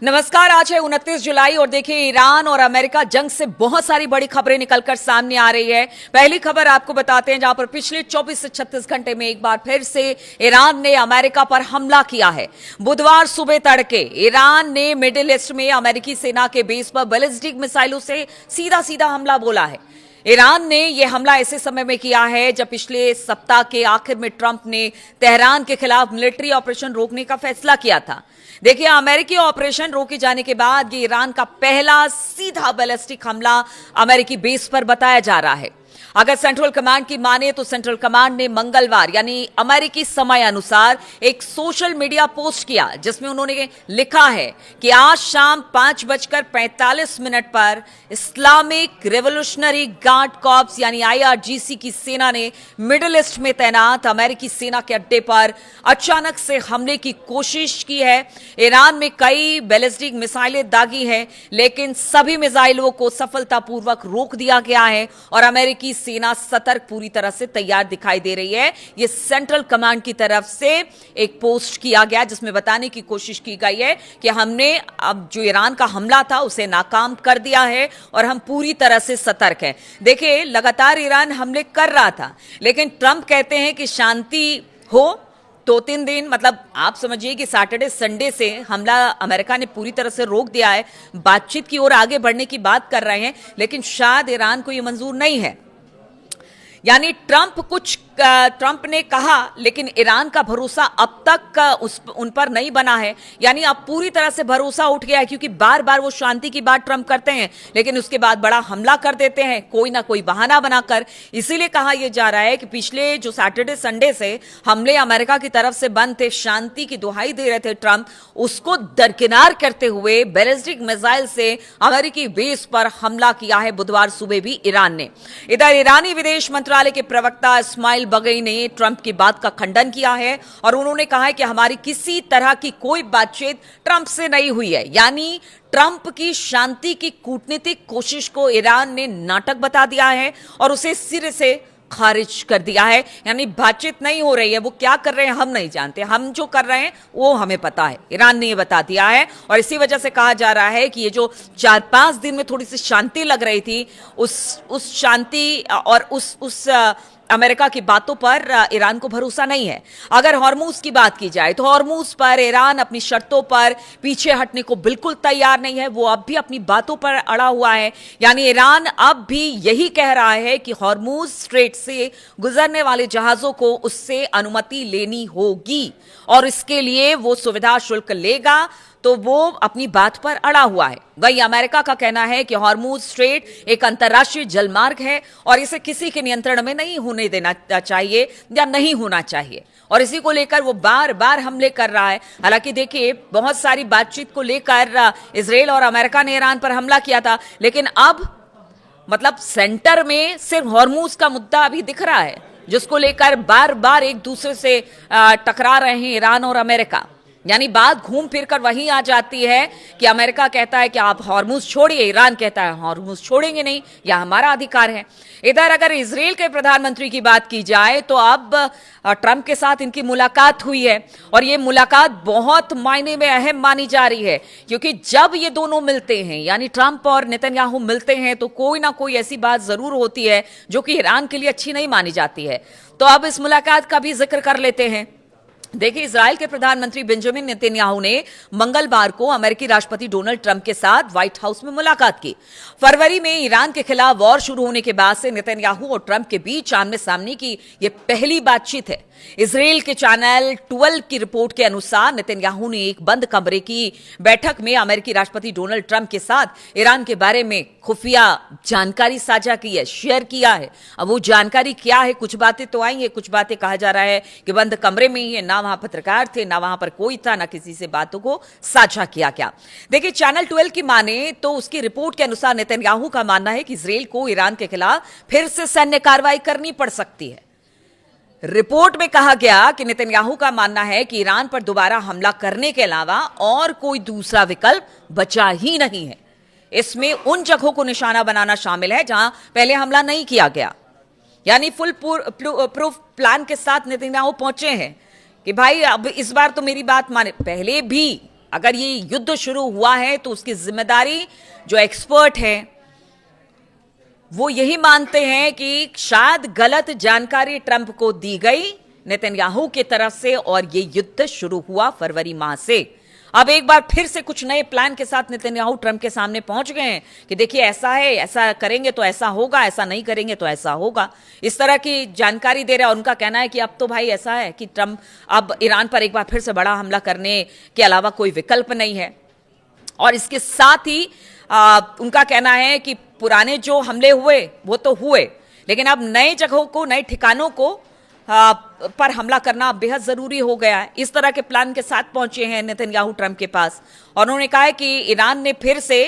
नमस्कार। आज है 29 जुलाई और देखिए ईरान और अमेरिका जंग से बहुत सारी बड़ी खबरें निकलकर सामने आ रही है। पहली खबर आपको बताते हैं जहां पर पिछले 24 से 36 घंटे में एक बार फिर से ईरान ने अमेरिका पर हमला किया है। बुधवार सुबह तड़के ईरान ने मिडिल ईस्ट में अमेरिकी सेना के बेस पर बैलिस्टिक मिसाइलों से सीधा सीधा हमला बोला है। ईरान ने यह हमला ऐसे समय में किया है जब पिछले सप्ताह के आखिर में ट्रंप ने तेहरान के खिलाफ मिलिट्री ऑपरेशन रोकने का फैसला किया था। देखिए, अमेरिकी ऑपरेशन रोके जाने के बाद ये ईरान का पहला सीधा बैलिस्टिक हमला अमेरिकी बेस पर बताया जा रहा है। अगर सेंट्रल कमांड की माने तो सेंट्रल कमांड ने मंगलवार यानी अमेरिकी समय अनुसार एक सोशल मीडिया पोस्ट किया जिसमें उन्होंने लिखा है कि आज शाम 5:45 पर इस्लामिक रिवोल्यूशनरी गार्ड कॉर्प्स यानी IRGC की सेना ने मिडिल ईस्ट में तैनात अमेरिकी सेना के अड्डे पर अचानक से हमले की कोशिश की है। ईरान में कई बैलिस्टिक मिसाइलें दागी हैं, लेकिन सभी मिसाइलों को सफलतापूर्वक रोक दिया गया है और अमेरिकी सेना सतर्क पूरी तरह से तैयार दिखाई दे रही है। यह सेंट्रल कमांड की तरफ से एक पोस्ट किया गया जिसमें बताने की कोशिश की गई है कि हमने अब जो ईरान का हमला था उसे नाकाम कर दिया है और हम पूरी तरह से सतर्क हैं। देखिए, लगातार ईरान हमले कर रहा था, लेकिन ट्रंप कहते हैं कि शांति हो तो 3 दिन, मतलब आप समझिए कि सैटरडे संडे से हमला अमेरिका ने पूरी तरह से रोक दिया है। बातचीत की ओर आगे बढ़ने की बात कर रहे हैं, लेकिन शायद ईरान को यह मंजूर नहीं है। यानी ट्रंप ने कहा, लेकिन ईरान का भरोसा अब तक उन पर नहीं बना है। यानी अब पूरी तरह से भरोसा उठ गया है, क्योंकि बार बार वो शांति की बात ट्रंप करते हैं लेकिन उसके बाद बड़ा हमला कर देते हैं कोई ना कोई बहाना बनाकर। इसीलिए कहा यह जा रहा है कि पिछले जो सैटरडे संडे से हमले अमेरिका की तरफ से बंद थे, शांति की दुहाई दे रहे थे ट्रंप, उसको दरकिनार करते हुए बैलिस्टिक मिसाइल से अमेरिकी बेस पर हमला किया है बुधवार सुबह भी ईरान ने। इधर ईरानी विदेश मंत्रालय के प्रवक्ता इस्माइल बगई ने ट्रंप की बात का खंडन किया है और उन्होंने कहा है कि हमारी किसी तरह की कोई बातचीत ट्रंप से नहीं हुई है। यानी ट्रंप की शांति की कूटनीतिक कोशिश को ईरान ने नाटक बता दिया है और उसे सिरे से खारिज कर दिया है। यानी बातचीत नहीं हो रही है। वो क्या कर रहे हैं हम नहीं जानते, हम जो कर रहे हैं वो हमें पता है। ईरान ने ये बता दिया है और इसी वजह से कहा जा रहा है कि ये जो 4-5 दिन में थोड़ी सी शांति लग रही थी, उस शांति और उस अमेरिका की बातों पर ईरान को भरोसा नहीं है। अगर हॉर्मूज की बात की जाए तो हॉर्मूज पर ईरान अपनी शर्तों पर पीछे हटने को बिल्कुल तैयार नहीं है। वो अब भी अपनी बातों पर अड़ा हुआ है। यानी ईरान अब भी यही कह रहा है कि हॉर्मूज स्ट्रेट से गुजरने वाले जहाजों को उससे अनुमति लेनी होगी और इसके लिए वो सुविधा शुल्क लेगा, तो वो अपनी बात पर अड़ा हुआ है। वही अमेरिका का कहना है कि हॉर्मूज स्ट्रेट एक अंतर्राष्ट्रीय जलमार्ग है और इसे किसी के नियंत्रण में नहीं होने देना चाहिए या नहीं होना चाहिए, और इसी को लेकर वो बार बार हमले कर रहा है। हालांकि देखिए, बहुत सारी बातचीत को लेकर इजराइल और अमेरिका ने ईरान पर हमला किया था, लेकिन अब मतलब सेंटर में सिर्फ हॉर्मूज का मुद्दा अभी दिख रहा है, जिसको लेकर बार बार एक दूसरे से टकरा रहे हैं ईरान और अमेरिका। यानी बात घूम फिर कर वहीं आ जाती है कि अमेरिका कहता है कि आप हॉर्मूज छोड़िए, ईरान कहता है हॉर्मूज छोड़ेंगे नहीं, यह हमारा अधिकार है। इधर अगर इजराइल के प्रधानमंत्री की बात की जाए तो अब ट्रंप के साथ इनकी मुलाकात हुई है और ये मुलाकात बहुत मायने में अहम मानी जा रही है, क्योंकि जब ये दोनों मिलते हैं, यानी ट्रंप और नेतन्याहू मिलते हैं, तो कोई ना कोई ऐसी बात जरूर होती है जो कि ईरान के लिए अच्छी नहीं मानी जाती है। तो अब इस मुलाकात का भी जिक्र कर लेते हैं। देखिए, इजराइल के प्रधानमंत्री बेंजामिन नेतन्याहू ने मंगलवार को अमेरिकी राष्ट्रपति डोनाल्ड ट्रंप के साथ व्हाइट हाउस में मुलाकात की। फरवरी में ईरान के खिलाफ वॉर शुरू होने के बाद से नेतन्याहू और ट्रंप के बीच आमने सामने की यह पहली बातचीत है। इजराइल के चैनल 12 की रिपोर्ट के अनुसार नेतन्याहू ने एक बंद कमरे की बैठक में अमेरिकी राष्ट्रपति डोनाल्ड ट्रंप के साथ ईरान के बारे में खुफिया जानकारी साझा की है, शेयर किया है। अब वो जानकारी क्या है, कुछ बातें तो आई है, कुछ बातें कहा जा रहा है कि बंद कमरे में ही है, ना वहां पत्रकार थे, ना वहां पर कोई था, ना किसी से बातों को साझा किया गया। देखिए, चैनल 12 की माने तो उसकी रिपोर्ट के अनुसार नेतन्याहू का मानना है कि इजराइल को ईरान के खिलाफ फिर से सैन्य कार्रवाई करनी पड़ सकती है। रिपोर्ट में कहा गया कि नेतन्याहू का मानना है कि ईरान पर दोबारा हमला करने के अलावा और कोई दूसरा विकल्प बचा ही नहीं है। इसमें उन जगहों को निशाना बनाना शामिल है जहां पहले हमला नहीं किया गया। यानी फुल प्रूफ प्लान के साथ नेतन्याहू पहुंचे हैं कि भाई अब इस बार तो मेरी बात माने। पहले भी अगर ये युद्ध शुरू हुआ है तो उसकी जिम्मेदारी जो एक्सपर्ट हैं वो यही मानते हैं कि शायद गलत जानकारी ट्रंप को दी गई नेतन्याहू की तरफ से और ये युद्ध शुरू हुआ फरवरी माह से। अब एक बार फिर से कुछ नए प्लान के साथ नेतन्याहू ट्रंप के सामने पहुंच गए हैं कि देखिए ऐसा है, ऐसा करेंगे तो ऐसा होगा, ऐसा नहीं करेंगे तो ऐसा होगा, इस तरह की जानकारी दे रहे हैं। और उनका कहना है कि अब तो भाई ऐसा है कि ट्रंप अब ईरान पर एक बार फिर से बड़ा हमला करने के अलावा कोई विकल्प नहीं है। और इसके साथ ही उनका कहना है कि पुराने जो हमले हुए वो तो हुए, लेकिन अब नए जगहों को, नए ठिकानों को पर हमला करना बेहद जरूरी हो गया है। इस तरह के प्लान के साथ पहुंचे हैं नेतन्याहू ट्रंप के पास और उन्होंने कहा है कि ईरान ने फिर से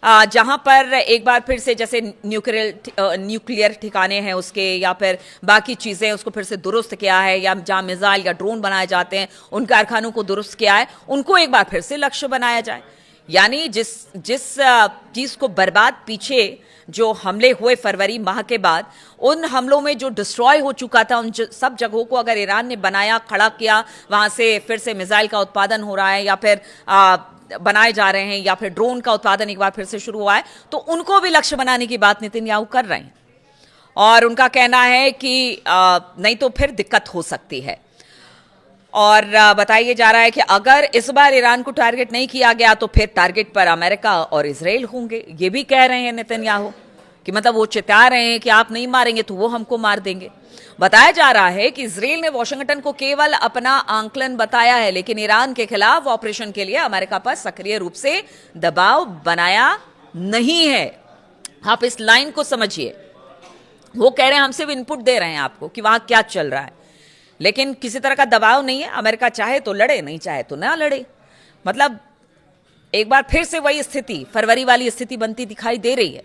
जहां पर एक बार फिर से जैसे न्यूक्लियर ठिकाने हैं उसके या फिर बाकी चीजें उसको फिर से दुरुस्त किया है, या जहां मिसाइल या ड्रोन बनाए जाते हैं उन कारखानों को दुरुस्त किया है, उनको एक बार फिर से लक्ष्य बनाया जाए। यानी जिस चीज को बर्बाद पीछे जो हमले हुए फरवरी माह के बाद, उन हमलों में जो डिस्ट्रॉय हो चुका था उन सब जगहों को अगर ईरान ने बनाया, खड़ा किया, वहां से फिर से मिसाइल का उत्पादन हो रहा है या फिर बनाए जा रहे हैं या फिर ड्रोन का उत्पादन एक बार फिर से शुरू हुआ है, तो उनको भी लक्ष्य बनाने की बात नेतन्याहू कर रहे हैं। और उनका कहना है कि नहीं तो फिर दिक्कत हो सकती है। और बताया जा रहा है कि अगर इस बार ईरान को टारगेट नहीं किया गया तो फिर टारगेट पर अमेरिका और इजराइल होंगे। ये भी कह रहे हैं नेतन्याहू कि मतलब वो चिता रहे हैं कि आप नहीं मारेंगे तो वो हमको मार देंगे। बताया जा रहा है कि इजराइल ने वॉशिंगटन को केवल अपना आंकलन बताया है, लेकिन ईरान के खिलाफ ऑपरेशन के लिए अमेरिका पर सक्रिय रूप से दबाव बनाया नहीं है। आप इस लाइन को समझिए। वो कह रहे हैं हम सिर्फ इनपुट दे रहे हैं आपको कि वहां क्या चल रहा है, लेकिन किसी तरह का दबाव नहीं है। अमेरिका चाहे तो लड़े, नहीं चाहे तो ना लड़े। मतलब एक बार फिर से वही स्थिति, फरवरी वाली स्थिति बनती दिखाई दे रही है।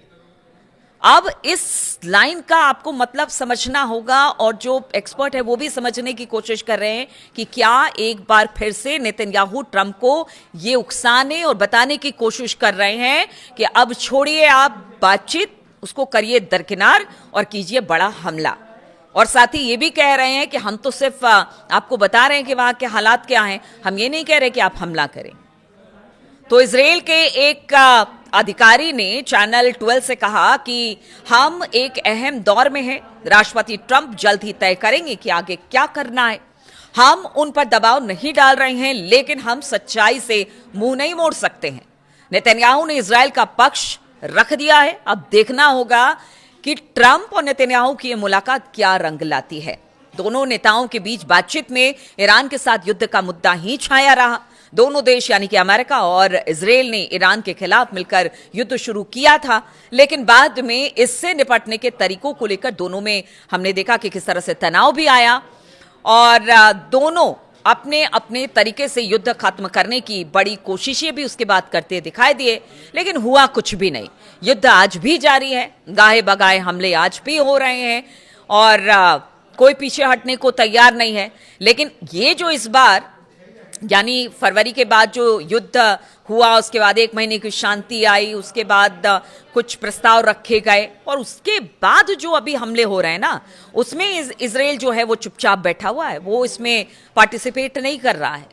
अब इस लाइन का आपको मतलब समझना होगा और जो एक्सपर्ट है वो भी समझने की कोशिश कर रहे हैं कि क्या एक बार फिर से नेतन्याहू ट्रंप को ये उकसाने और बताने की कोशिश कर रहे हैं कि अब छोड़िए आप बातचीत, उसको करिए दरकिनार और कीजिए बड़ा हमला। और साथ ही ये भी कह रहे हैं कि हम तो सिर्फ आपको बता रहे हैं कि वहां के हालात क्या हैं, हम ये नहीं कह रहे कि आप हमला करें। तो इजराइल के एक अधिकारी ने चैनल 12 से कहा कि हम एक अहम दौर में हैं। राष्ट्रपति ट्रंप जल्द ही तय करेंगे कि आगे क्या करना है। हम उन पर दबाव नहीं डाल रहे हैं, लेकिन हम सच्चाई से मुंह नहीं मोड़ सकते हैं। नेतन्याहू ने इजराइल का पक्ष रख दिया है। अब देखना होगा कि ट्रंप और नेतन्याहू की यह मुलाकात क्या रंग लाती है। दोनों नेताओं के बीच बातचीत में ईरान के साथ युद्ध का मुद्दा ही छाया रहा। दोनों देश यानी कि अमेरिका और इजराइल ने ईरान के खिलाफ मिलकर युद्ध शुरू किया था, लेकिन बाद में इससे निपटने के तरीकों को लेकर दोनों में हमने देखा कि किस तरह से तनाव भी आया और दोनों अपने अपने तरीके से युद्ध खत्म करने की बड़ी कोशिशें भी उसके बाद करते दिखाई दिए, लेकिन हुआ कुछ भी नहीं। युद्ध आज भी जारी है, गाहे बगाए हमले आज भी हो रहे हैं और कोई पीछे हटने को तैयार नहीं है। लेकिन ये जो इस बार यानी फरवरी के बाद जो युद्ध हुआ, उसके बाद 1 महीने की शांति आई, उसके बाद कुछ प्रस्ताव रखे गए और उसके बाद जो अभी हमले हो रहे हैं ना, उसमें इजराइल जो है वो चुपचाप बैठा हुआ है, वो इसमें पार्टिसिपेट नहीं कर रहा है।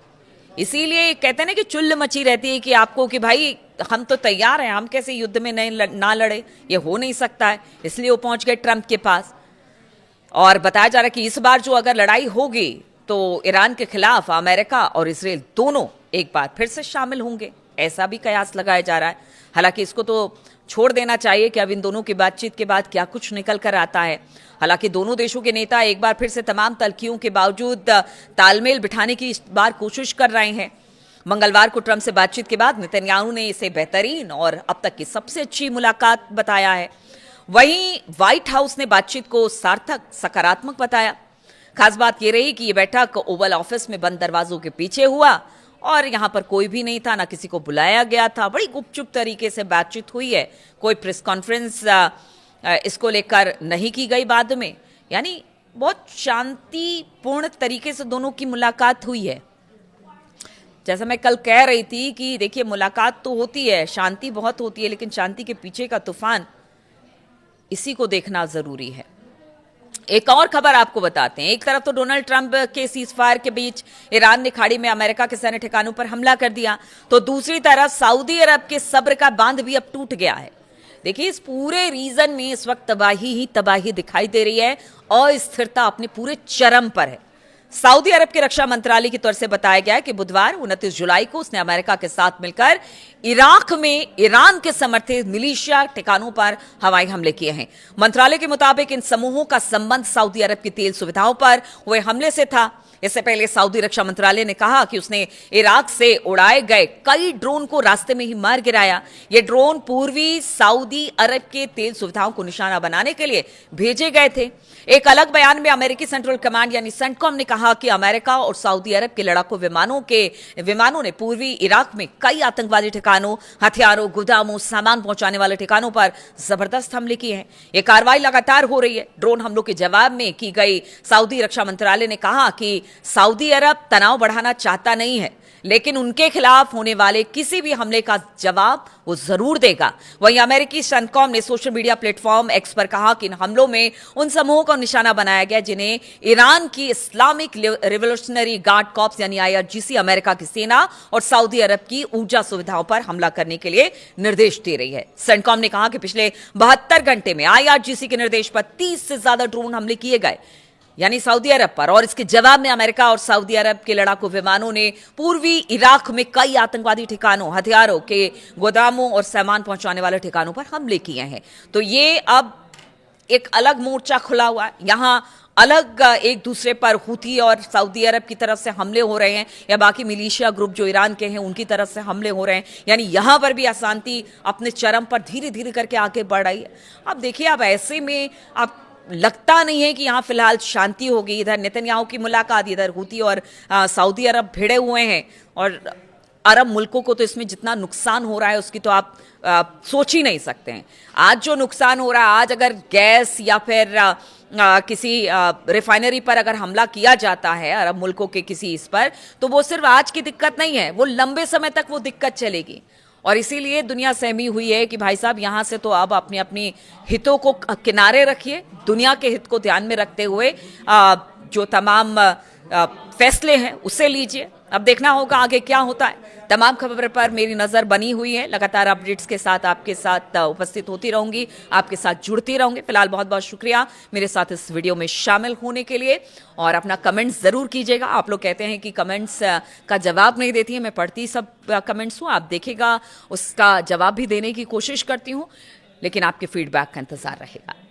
इसीलिए कहते हैं ना कि चुल्ल मची रहती है कि आपको कि भाई हम तो तैयार हैं, हम कैसे युद्ध में ना लड़े, ये हो नहीं सकता है। इसलिए वो पहुंच गए ट्रंप के पास और बताया जा रहा है कि इस बार जो अगर लड़ाई होगी तो ईरान के खिलाफ अमेरिका और इजराइल दोनों एक बार फिर से शामिल होंगे, ऐसा भी कयास लगाया जा रहा है। हालांकि इसको तो छोड़ देना चाहिए कि अब इन दोनों की बातचीत के बाद क्या कुछ निकल कर आता है। हालांकि दोनों देशों के नेता एक बार फिर से तमाम तल्खियों के बावजूद तालमेल बिठाने की इस बार कोशिश कर रहे हैं। मंगलवार को ट्रंप से बातचीत के बाद नेतन्याहू ने इसे बेहतरीन और अब तक की सबसे अच्छी मुलाकात बताया है। वहीं व्हाइट हाउस ने बातचीत को सार्थक, सकारात्मक बताया। खास बात यह रही कि यह बैठक ओवल ऑफिस में बंद दरवाजों के पीछे हुआ और यहां पर कोई भी नहीं था, ना किसी को बुलाया गया था। बड़ी गुपचुप तरीके से बातचीत हुई है, कोई प्रेस कॉन्फ्रेंस इसको लेकर नहीं की गई बाद में। यानी बहुत शांतिपूर्ण तरीके से दोनों की मुलाकात हुई है। जैसा मैं कल कह रही थी कि देखिए मुलाकात तो होती है, शांति बहुत होती है, लेकिन शांति के पीछे का तूफान, इसी को देखना जरूरी है। एक और खबर आपको बताते हैं। एक तरफ तो डोनाल्ड ट्रंप के सीजफायर के बीच ईरान ने खाड़ी में अमेरिका के सैन्य ठिकानों पर हमला कर दिया, तो दूसरी तरफ सऊदी अरब के सब्र का बांध भी अब टूट गया है। देखिए, इस पूरे रीजन में इस वक्त तबाही ही तबाही दिखाई दे रही है। अस्थिरता अपने पूरे चरम पर है। सऊदी अरब के रक्षा मंत्रालय की तरफ से बताया गया कि बुधवार 29 जुलाई को उसने अमेरिका के साथ मिलकर इराक में ईरान के समर्थित मिलिशिया ठिकानों पर हवाई हमले किए हैं। मंत्रालय के मुताबिक इन समूहों का संबंध सऊदी अरब की तेल सुविधाओं पर हुए हमले से था। इससे पहले सऊदी रक्षा मंत्रालय ने कहा कि उसने इराक से उड़ाए गए कई ड्रोन को रास्ते में ही मार गिराया। ये ड्रोन पूर्वी सऊदी अरब के तेल सुविधाओं को निशाना बनाने के लिए भेजे गए थे। एक अलग बयान में अमेरिकी सेंट्रल कमांड यानी सेंटकॉम ने कहा कि अमेरिका और सऊदी अरब के लड़ाकू विमानों ने पूर्वी इराक में कई आतंकवादी ठिकानों, हथियारों, गोदामों, सामान पहुंचाने वाले ठिकानों पर जबरदस्त हमले किए हैं। यह कार्रवाई लगातार हो रही है। ड्रोन हमलों के जवाब में की गई सऊदी रक्षा मंत्रालय ने कहा कि सऊदी अरब तनाव बढ़ाना चाहता नहीं है, लेकिन उनके खिलाफ होने वाले किसी भी हमले का जवाब वो जरूर देगा। वहीं अमेरिकी सेंटकॉम ने सोशल मीडिया प्लेटफॉर्म एक्स पर कहा कि इन हमलों में उन समूहों को निशाना बनाया गया जिन्हें ईरान की इस्लामिक रिवोल्यूशनरी गार्ड कॉर्प्स यानी IRGC अमेरिका की सेना और सऊदी अरब की ऊर्जा सुविधाओं पर हमला करने के लिए निर्देश दे रही है। सेंटकॉम ने कहा कि पिछले 72 घंटे में IRGC के निर्देश पर 30 से ज्यादा ड्रोन हमले किए गए यानी सऊदी अरब पर, और इसके जवाब में अमेरिका और सऊदी अरब के लड़ाकू विमानों ने पूर्वी इराक में कई आतंकवादी ठिकानों, हथियारों के गोदामों और सामान पहुंचाने वाले ठिकानों पर हमले किए हैं। तो ये अब एक अलग मोर्चा खुला हुआ है। यहां अलग एक दूसरे पर हुती और सऊदी अरब की तरफ से हमले हो रहे हैं, या बाकी मिलिशिया ग्रुप जो ईरान के हैं उनकी तरफ से हमले हो रहे हैं। यानी यहां पर भी अशांति अपने चरम पर धीरे धीरे करके आगे बढ़ रही है। अब देखिए, अब ऐसे में अब लगता नहीं है कि यहां फिलहाल शांति होगी। इधर नेतन्याहू की मुलाकात, इधर हुती और सऊदी अरब भिड़े हुए हैं, और अरब मुल्कों को तो इसमें जितना नुकसान हो रहा है उसकी तो आप सोच ही नहीं सकते हैं। आज जो नुकसान हो रहा है, आज अगर गैस या फिर किसी रिफाइनरी पर अगर हमला किया जाता है अरब मुल्कों के किसी इस पर, तो वो सिर्फ आज की दिक्कत नहीं है, वो लंबे समय तक वो दिक्कत चलेगी। और इसीलिए दुनिया सहमी हुई है कि भाई साहब, यहां से तो अब अपनी अपनी हितों को किनारे रखिए, दुनिया के हित को ध्यान में रखते हुए जो तमाम फैसले हैं उसे लीजिए। अब देखना होगा आगे क्या होता है। तमाम खबर पर मेरी नजर बनी हुई है। लगातार अपडेट्स के साथ आपके साथ उपस्थित होती रहूंगी, आपके साथ जुड़ती रहूंगी। फिलहाल बहुत बहुत शुक्रिया मेरे साथ इस वीडियो में शामिल होने के लिए, और अपना कमेंट्स जरूर कीजिएगा। आप लोग कहते हैं कि कमेंट्स का जवाब नहीं देती है, मैं पढ़ती सब कमेंट्स हूँ, आप देखिएगा उसका जवाब भी देने की कोशिश करती हूँ, लेकिन आपके फीडबैक का इंतजार रहेगा।